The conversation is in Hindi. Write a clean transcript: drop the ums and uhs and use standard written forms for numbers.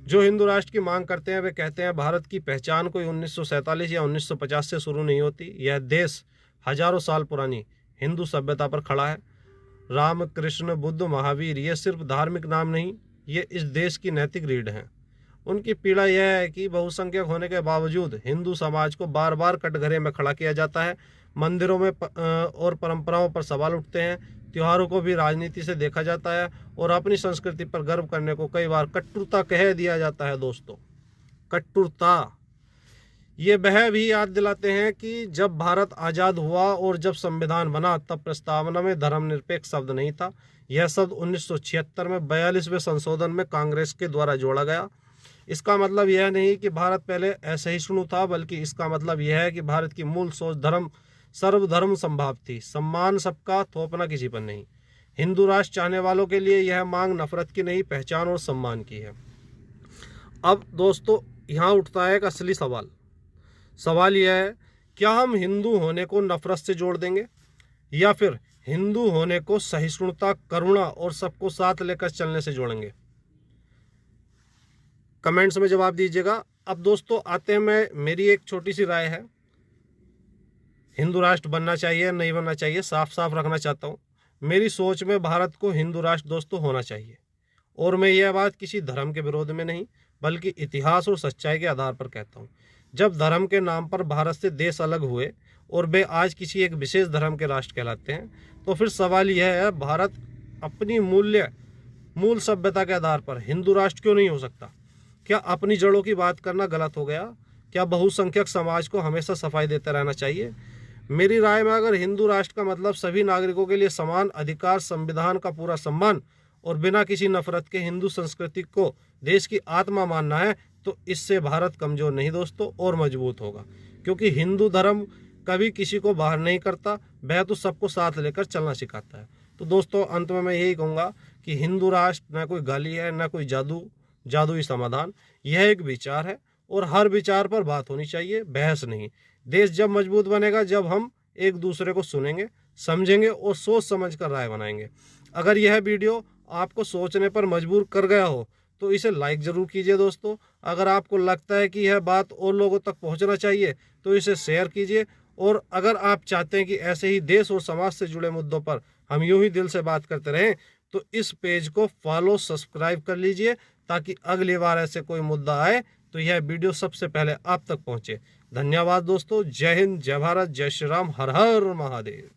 जो हिंदू राष्ट्र की मांग करते हैं वे कहते हैं भारत की पहचान कोई 1947 या 1950 से शुरू नहीं होती। यह देश हजारों साल पुरानी हिंदू सभ्यता पर खड़ा है। राम, कृष्ण, बुद्ध, महावीर ये सिर्फ धार्मिक नाम नहीं, ये इस देश की नैतिक रीढ़ हैं। उनकी पीड़ा यह है कि बहुसंख्यक होने के बावजूद हिंदू समाज को बार बार कटघरे में खड़ा किया जाता है। मंदिरों में और परंपराओं पर सवाल उठते हैं। त्योहारों को भी राजनीति से देखा जाता है और अपनी संस्कृति पर गर्व करने को कई बार कट्टुरता कह दिया जाता है। दोस्तों, कट्टुरता, ये वह भी याद दिलाते हैं कि जब भारत आज़ाद हुआ और जब संविधान बना तब प्रस्तावना में धर्मनिरपेक्ष शब्द नहीं था। यह शब्द 1976 में 42वें संशोधन में कांग्रेस के द्वारा जोड़ा गया। इसका मतलब यह नहीं कि भारत पहले असहिष्णु था, बल्कि इसका मतलब यह है कि भारत की मूल सोच सर्वधर्म संभाव थी। सम्मान सबका, थोपना किसी पर नहीं। हिंदू राष्ट्र चाहने वालों के लिए यह मांग नफरत की नहीं, पहचान और सम्मान की है। अब दोस्तों, यहाँ उठता है एक असली सवाल। सवाल यह है, क्या हम हिंदू होने को नफरत से जोड़ देंगे या फिर हिंदू होने को सहिष्णुता, करुणा और सबको साथ लेकर चलने से जोड़ेंगे? कमेंट्स में जवाब दीजिएगा। अब दोस्तों आते हैं, मेरी एक छोटी सी राय है। हिंदू राष्ट्र बनना चाहिए नहीं बनना चाहिए, साफ साफ रखना चाहता हूँ। मेरी सोच में भारत को हिंदू राष्ट्र दोस्तों होना चाहिए, और मैं यह बात किसी धर्म के विरोध में नहीं, बल्कि इतिहास और सच्चाई के आधार पर कहता हूँ। जब धर्म के नाम पर भारत से देश अलग हुए और वे आज किसी एक विशेष धर्म के राष्ट्र कहलाते हैं, तो फिर सवाल यह है, भारत अपनी मूल सभ्यता के आधार पर हिंदू राष्ट्र क्यों नहीं हो सकता? क्या अपनी जड़ों की बात करना गलत हो गया? क्या बहुसंख्यक समाज को हमेशा सफाई देते रहना चाहिए? मेरी राय में अगर हिंदू राष्ट्र का मतलब सभी नागरिकों के लिए समान अधिकार, संविधान का पूरा सम्मान और बिना किसी नफरत के हिंदू संस्कृति को देश की आत्मा मानना है, तो इससे भारत कमजोर नहीं दोस्तों, और मजबूत होगा। क्योंकि हिंदू धर्म कभी किसी को बाहर नहीं करता, वह तो सबको साथ लेकर चलना सिखाता है। तो दोस्तों, अंत में मैं यही कहूँगा कि हिंदू राष्ट्र न कोई गाली है, न कोई जादुई समाधान। यह एक विचार है और हर विचार पर बात होनी चाहिए, बहस नहीं। देश जब मजबूत बनेगा जब हम एक दूसरे को सुनेंगे, समझेंगे और सोच समझ कर राय बनाएंगे। अगर यह वीडियो आपको सोचने पर मजबूर कर गया हो तो इसे लाइक जरूर कीजिए दोस्तों। अगर आपको लगता है कि यह बात और लोगों तक पहुंचना चाहिए तो इसे शेयर कीजिए। और अगर आप चाहते हैं कि ऐसे ही देश और समाज से जुड़े मुद्दों पर हम यूं ही दिल से बात करते रहें, तो इस पेज को फॉलो, सब्सक्राइब कर लीजिए, ताकि अगली बार ऐसे कोई मुद्दा आए तो यह वीडियो सबसे पहले आप तक पहुंचे। धन्यवाद दोस्तों। जय हिंद, जय भारत, जय श्री राम, हर हर महादेव।